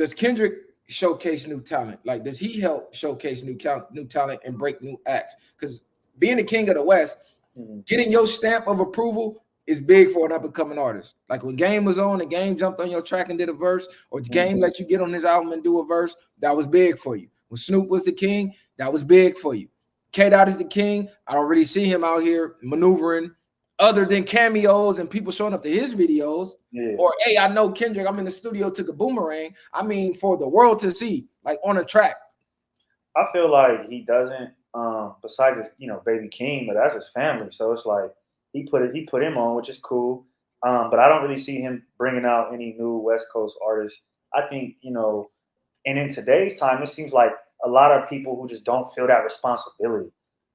does Kendrick showcase new talent? Like, does he help showcase new talent and break new acts? Because being the king of the West, getting your stamp of approval is big for an up and coming artist. Like when Game was on, the Game jumped on your track and did a verse, or the Game let you get on his album and do a verse, that was big for you. When Snoop was the king, that was big for you. K-Dot is the king. I don't really see him out here maneuvering other than cameos and people showing up to his videos. Yeah. Or, hey, I know Kendrick, I'm in the studio, took a boomerang. I mean, for the world to see, like on a track. I feel like he doesn't, besides his, Baby King, but that's his family. So it's like he put him on, which is cool. But I don't really see him bringing out any new West Coast artists. I think, and in today's time, it seems like a lot of people who just don't feel that responsibility.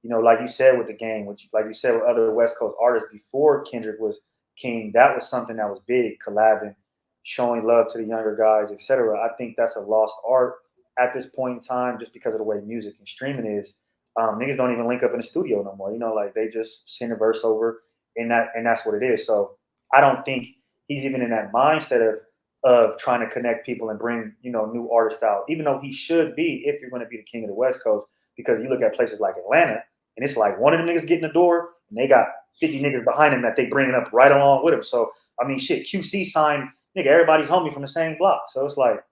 Like you said with the Game, which, like you said with other West Coast artists before Kendrick was king, that was something that was big, collabing, showing love to the younger guys, etc. I think that's a lost art at this point in time, just because of the way music and streaming is. Niggas don't even link up in the studio no more. Like they just send a verse over, and that's what it is. So I don't think he's even in that mindset of trying to connect people and bring new artists out, even though he should be if you're going to be the king of the West Coast. Because you look at places like Atlanta, and it's like one of them niggas get in the door, and they got 50 niggas behind him that they bringing up right along with him. So I mean, shit, QC signed nigga, everybody's homie from the same block. So it's like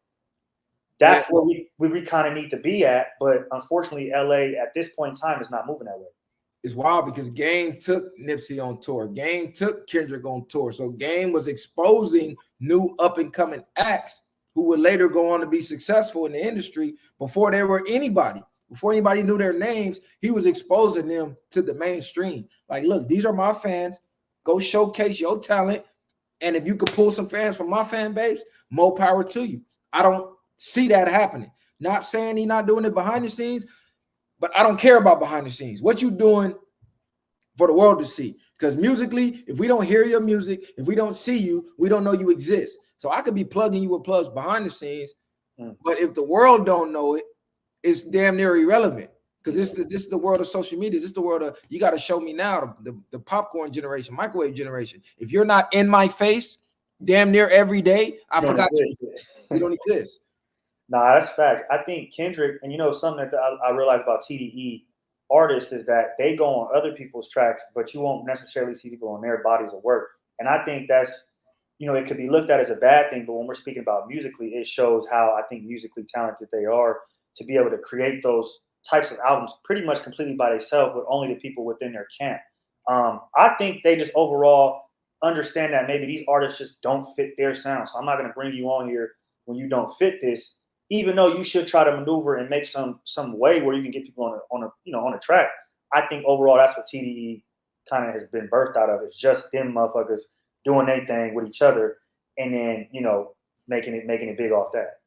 that's where we kind of need to be at. But unfortunately, LA at this point in time is not moving that way. It's wild because Game took Nipsey on tour. Game took Kendrick on tour. So Game was exposing new up-and-coming acts who would later go on to be successful in the industry before there were anybody. Before anybody knew their names, he was exposing them to the mainstream. Like, look, these are my fans. Go showcase your talent. And if you could pull some fans from my fan base, more power to you. I don't see that happening. Not saying he's not doing it behind the scenes, but I don't care about behind the scenes. What you doing for the world to see? Because musically, if we don't hear your music, if we don't see you, we don't know you exist. So I could be plugging you with plugs behind the scenes, but if the world don't know it, it's damn near irrelevant. Because this is the world of social media. This is the world of, you got to show me now, the popcorn generation, microwave generation. If you're not in my face damn near every day, I forgot you. You don't exist. Nah, that's fact. I think Kendrick, and something that I realized about TDE artists is that they go on other people's tracks, but you won't necessarily see people on their bodies of work. And I think that's, it could be looked at as a bad thing, but when we're speaking about musically, it shows how I think musically talented they are to be able to create those types of albums pretty much completely by themselves with only the people within their camp. I think they just overall understand that maybe these artists just don't fit their sound. So I'm not going to bring you on here when you don't fit this, even though you should try to maneuver and make some way where you can get people on a track. I think overall that's what TDE kind of has been birthed out of. It's just them motherfuckers doing their thing with each other, and then making it big off that.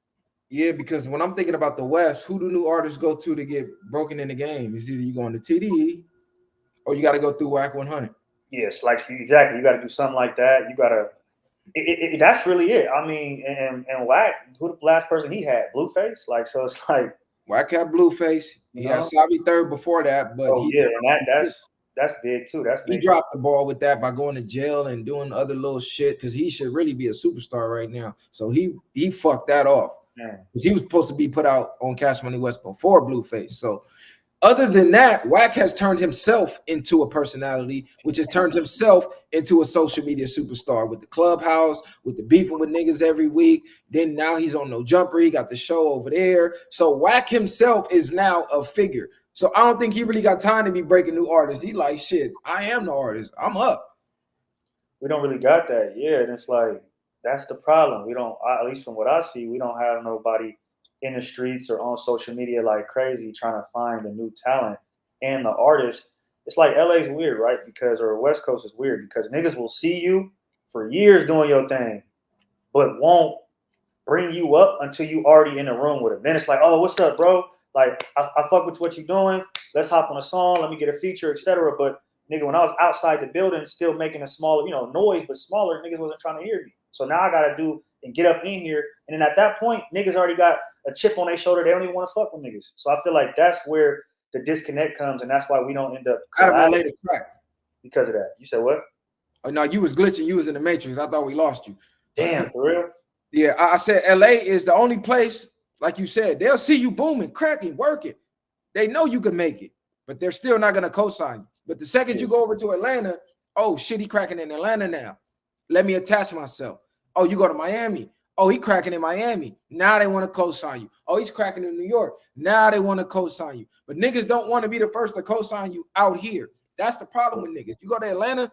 Yeah, because when I'm thinking about the West, who do new artists go to get broken in the game? It's either you going to TDE or you got to go through Whack 100. Yes, like exactly. You got to do something like that. You got to. That's really it. I mean, and Whack, who the last person he had? Blueface. Like, so it's like Whack had Blueface. He had Sabi third before that, but that's big too. He dropped the ball with that by going to jail and doing other little shit because he should really be a superstar right now. So he fucked that off. Because he was supposed to be put out on Cash Money West before Blueface. So other than that, Whack has turned himself into a personality, which has turned himself into a social media superstar with the Clubhouse, with the beefing with niggas every week. Then now he's on No Jumper. He got the show over there. So Whack himself is now a figure. So I don't think he really got time to be breaking new artists. He like, shit, I am the artist. I'm up. We don't really got that. Yeah, and it's like, that's the problem. We don't, at least from what I see, we don't have nobody in the streets or on social media like crazy trying to find the new talent and the artist. It's like LA's weird, right? Or West Coast is weird because niggas will see you for years doing your thing, but won't bring you up until you already in the room with them. Then it's like, oh, what's up, bro? Like, I fuck with what you're doing. Let's hop on a song. Let me get a feature, etc. But nigga, when I was outside the building, still making a smaller, noise, but smaller, niggas wasn't trying to hear me. So now I got to do and get up in here. And then at that point, niggas already got a chip on their shoulder. They don't even want to fuck with niggas. So I feel like that's where the disconnect comes. And that's why we don't end up because of that. You said what? Oh, no, you was glitching. You was in the Matrix. I thought we lost you. Damn, for real? Yeah, I said LA is the only place, like you said, they'll see you booming, cracking, working. They know you can make it, but they're still not going to co-sign you. But the second you go over to Atlanta, oh, shit, he cracking in Atlanta now. Let me attach myself. Oh, you go to Miami. Oh, he cracking in Miami. Now they want to co-sign you. Oh, he's cracking in New York. Now they want to co-sign you. But niggas don't want to be the first to co-sign you out here. That's the problem with niggas. You go to Atlanta,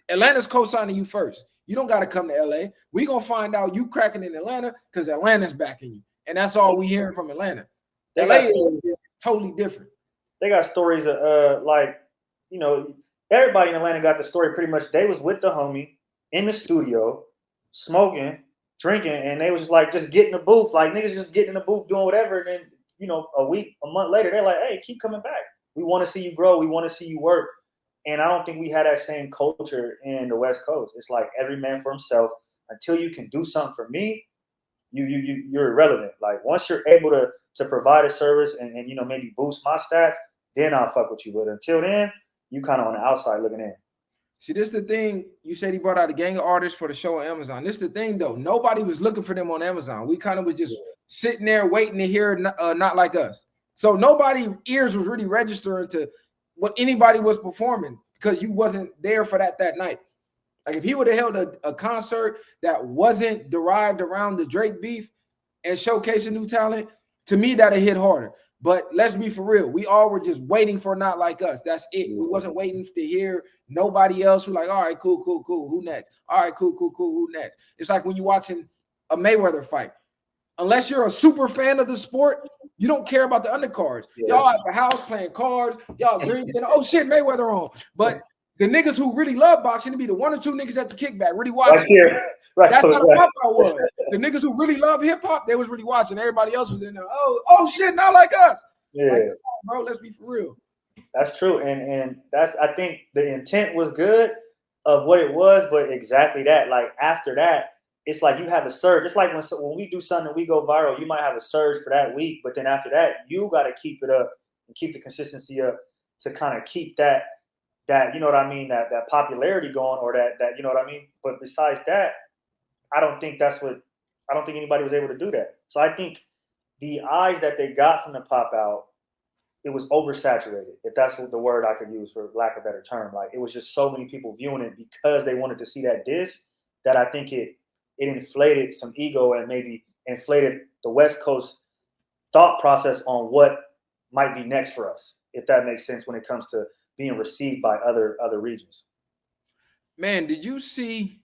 Atlanta's co-signing you first. You don't got to come to LA. We gonna find out you cracking in Atlanta because Atlanta's backing you, and that's all we hearing from Atlanta. LA is totally different. They got stories of like, you know, everybody in Atlanta got the story pretty much. They was with the homie in the studio, smoking, drinking, and they was just like, just get in the booth, like niggas just getting in the booth doing whatever. And then, you know, a month later, they're like, hey, keep coming back. We want to see you grow. We want to see you work. And I don't think we had that same culture in the West Coast. It's like every man for himself. Until you can do something for me, you're irrelevant. Like once you're able to provide a service and you know maybe boost my stats, then I'll fuck with you. But until then, you kind of on the outside looking in. See, this is the thing. You said he brought out a gang of artists for the show on Amazon. This is the thing, though. Nobody was looking for them on Amazon. We kind of was just sitting there waiting to hear Not Like Us. So nobody ears was really registering to what anybody was performing because you wasn't there for that night. Like if he would have held a concert that wasn't derived around the Drake beef and showcasing new talent, to me that'd hit harder. But let's be for real. We all were just waiting for Not Like Us. That's it. We wasn't waiting to hear nobody else. We're like, all right, cool. Who next? All right, cool. Who next? It's like when you're watching a Mayweather fight. Unless you're a super fan of the sport, you don't care about the undercards. Y'all at the house playing cards, y'all drinking. Oh shit, Mayweather on. But the niggas who really love boxing to be the one or two niggas at the kickback really watching. Right here. Right. That's how the pop-out was. The niggas who really love hip-hop, they was really watching. Everybody else was in there. Oh shit, Not Like Us. Yeah. Like, bro, let's be for real. That's true. And that's, I think the intent was good of what it was, but exactly that. Like after that, it's like you have a surge. It's like when we do something and we go viral, you might have a surge for that week, but then after that, you got to keep it up and keep the consistency up to kind of keep that you know what I mean, that popularity going, or that you know what I mean. But besides that, I don't think anybody was able to do that. So I think the eyes that they got from the pop out, it was oversaturated, if that's what the word I could use for lack of a better term. Like it was just so many people viewing it because they wanted to see that diss, that I think it inflated some ego and maybe inflated the West Coast thought process on what might be next for us, if that makes sense when it comes to being received by other regions. Man, did you see